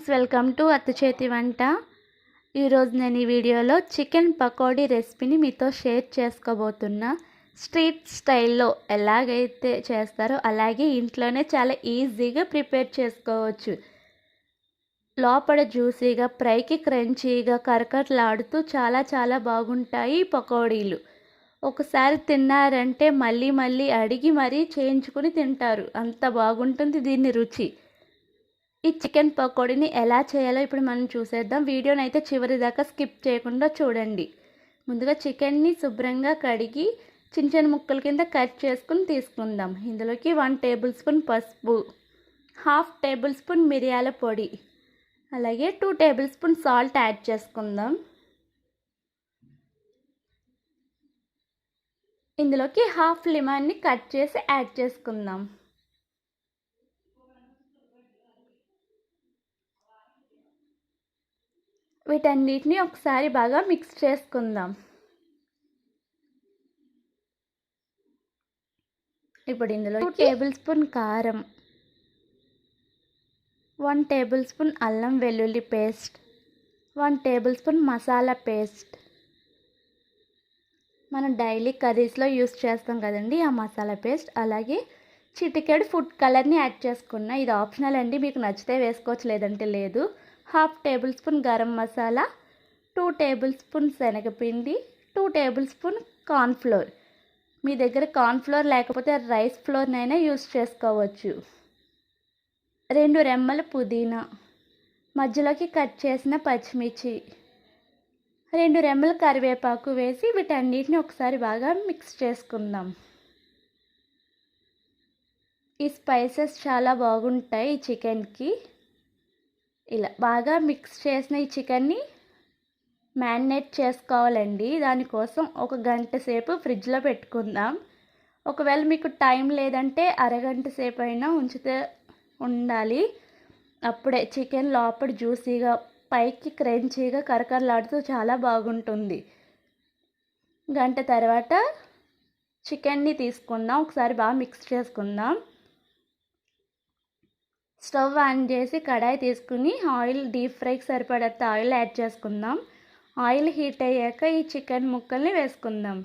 Friends, welcome to అత్తచేతి వంట. ఈరోజు నేను ఈ వీడియోలో చికెన్ పకోడీ రెసిపీని మీతో షేర్ చేసుకోబోతున్నా. స్ట్రీట్ స్టైల్లో ఎలాగైతే చేస్తారో అలాగే ఇంట్లోనే చాలా ఈజీగా ప్రిపేర్ చేసుకోవచ్చు. లోపల జ్యూసీగా, పైకి క్రంచీగా, కరకరలాడుతూ చాలా బాగుంటాయి ఈ పకోడీలు. ఒకసారి తిన్నారంటే మళ్ళీ మళ్ళీ అడిగి మరీ చేయించుకుని తింటారు, అంత బాగుంటుంది దీని రుచి. ఈ చికెన్ పకోడీని ఎలా చేయాలో ఇప్పుడు మనం చూసేద్దాం. వీడియోని అయితే చివరి దాకా స్కిప్ చేయకుండా చూడండి. ముందుగా చికెన్ని శుభ్రంగా కడిగి చిన్న ముక్కల కింద కట్ చేసుకుని తీసుకుందాం. ఇందులోకి 1 టేబుల్ స్పూన్ పసుపు, 1/2 టేబుల్ స్పూన్ మిరియాల పొడి, అలాగే 2 టేబుల్ స్పూన్ సాల్ట్ యాడ్ చేసుకుందాం. ఇందులోకి 1/2 లెమన్ని కట్ చేసి యాడ్ చేసుకుందాం. వీటన్నిటిని ఒకసారి బాగా మిక్స్ చేసుకుందాం. ఇప్పుడు ఇందులో 2 టేబుల్ స్పూన్ కారం, 1 టేబుల్ స్పూన్ అల్లం వెల్లుల్లి paste, 1 tablespoon masala paste, మనం డైలీ కర్రీస్లో యూస్ చేస్తాం కదండి ఆ మసాలా పేస్ట్, అలాగే చిటికెడు ఫుడ్ కలర్ని యాడ్ చేసుకున్నా. ఇది ఆప్షనల్ అండి, మీకు నచ్చితే వేసుకోవచ్చు, లేదంటే లేదు. 1/2 table spoon garam masala, 2 table spoon శనగపిండి, 2 టేబుల్ స్పూన్ కార్న్ఫ్లోర్. మీ దగ్గర కార్న్ఫ్లోర్ లేకపోతే రైస్ ఫ్లోర్నైనా యూస్ చేసుకోవచ్చు. 2 రెమ్మల పుదీనా, మధ్యలోకి కట్ చేసిన పచ్చిమిర్చి, 2 రెమ్మల కరివేపాకు వేసి వీటన్నిటిని ఒకసారి బాగా మిక్స్ చేసుకుందాం. ఈ స్పైసెస్ చాలా బాగుంటాయి ఈ చికెన్కి. ఇలా బాగా మిక్స్ చేసిన ఈ చికెన్ని మ్యారినేట్ చేసుకోవాలండి. దానికోసం 1 గంట సేపు ఫ్రిడ్జ్లో పెట్టుకుందాం. ఒకవేళ మీకు టైం లేదంటే అరగంట సేపు అయినా ఉంచితే ఉండాలి. అప్పుడే చికెన్ లోపల జ్యూసీగా, పైకి క్రంచీగా, కరకరలాడుతూ చాలా బాగుంటుంది. గంట తర్వాత చికెన్ని తీసుకుందాం, ఒకసారి బాగా మిక్స్ చేసుకుందాం. స్టవ్ ఆన్ చేసి కడాయి తీసుకుని ఆయిల్, డీప్ ఫ్రైకి సరిపడంత ఆయిల్ యాడ్ చేసుకుందాం. ఆయిల్ హీట్ అయ్యాక ఈ చికెన్ ముక్కల్ని వేసుకుందాం.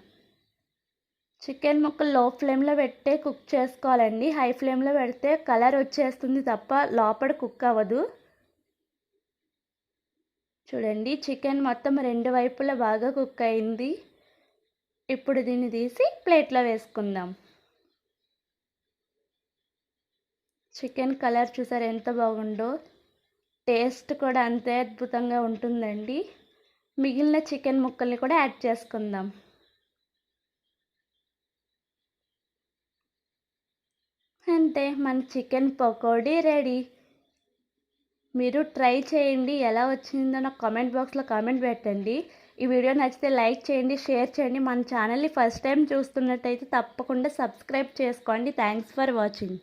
చికెన్ ముక్కలు లో ఫ్లేమ్లో పెట్టే కుక్ చేసుకోవాలండి. హై ఫ్లేమ్లో పెడితే కలర్ వచ్చేస్తుంది తప్ప లోపల కుక్ అవ్వదు. చూడండి, చికెన్ మొత్తం 2 వైపులా బాగా కుక్ అయింది. ఇప్పుడు దీన్ని తీసి ప్లేట్లో వేసుకుందాం. చికెన్ కలర్ చూసారు ఎంత బాగుందో, టేస్ట్ కూడా అంతే అద్భుతంగా ఉంటుందండి. మిగిలిన చికెన్ ముక్కల్ని కూడా యాడ్ చేసుకుందాం. అంతే, మన చికెన్ పకోడీ రెడీ. మీరు ట్రై చేయండి, ఎలా వచ్చిందో నాకు కామెంట్ బాక్స్లో కామెంట్ పెట్టండి. ఈ వీడియో నచ్చితే లైక్ చేయండి, షేర్ చేయండి. మన ఛానల్ని ఫస్ట్ టైం చూస్తున్నట్టయితే తప్పకుండా సబ్స్క్రైబ్ చేసుకోండి. Thanks for watching.